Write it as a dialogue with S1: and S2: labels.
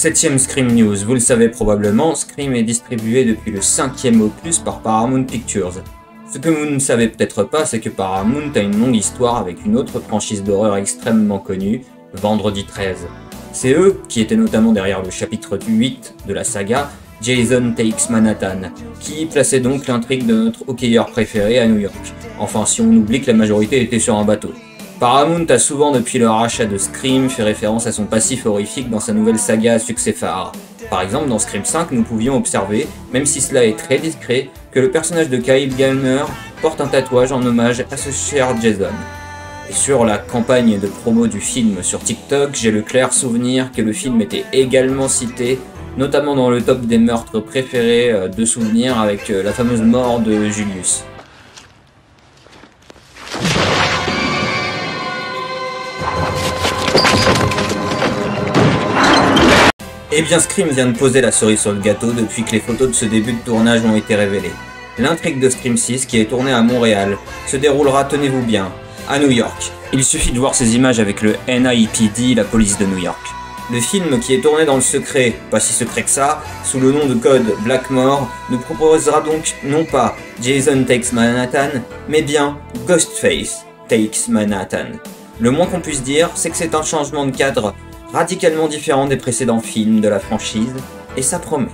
S1: 7ème Scream News, vous le savez probablement, Scream est distribué depuis le 5e opus par Paramount Pictures. Ce que vous ne savez peut-être pas, c'est que Paramount a une longue histoire avec une autre franchise d'horreur extrêmement connue, Vendredi 13. C'est eux qui étaient notamment derrière le chapitre 8 de la saga, Jason Takes Manhattan, qui plaçait donc l'intrigue de notre hockeyeur préféré à New York. Enfin, si on oublie que la majorité était sur un bateau. Paramount a souvent, depuis le rachat de Scream, fait référence à son passif horrifique dans sa nouvelle saga à succès phare. Par exemple, dans Scream 5, nous pouvions observer, même si cela est très discret, que le personnage de Kyle Gallner porte un tatouage en hommage à ce cher Jason. Et sur la campagne de promo du film sur TikTok, j'ai le clair souvenir que le film était également cité, notamment dans le top des meurtres préférés de souvenirs avec la fameuse mort de Julius. Et bien Scream vient de poser la cerise sur le gâteau depuis que les photos de ce début de tournage ont été révélées. L'intrigue de Scream 6, qui est tournée à Montréal, se déroulera, tenez-vous bien, à New York. Il suffit de voir ces images avec le NYPD, la police de New York. Le film, qui est tourné dans le secret, pas si secret que ça, sous le nom de code Blackmore, nous proposera donc non pas Jason Takes Manhattan, mais bien Ghostface Takes Manhattan. Le moins qu'on puisse dire, c'est que c'est un changement de cadre radicalement différent des précédents films de la franchise, et ça promet.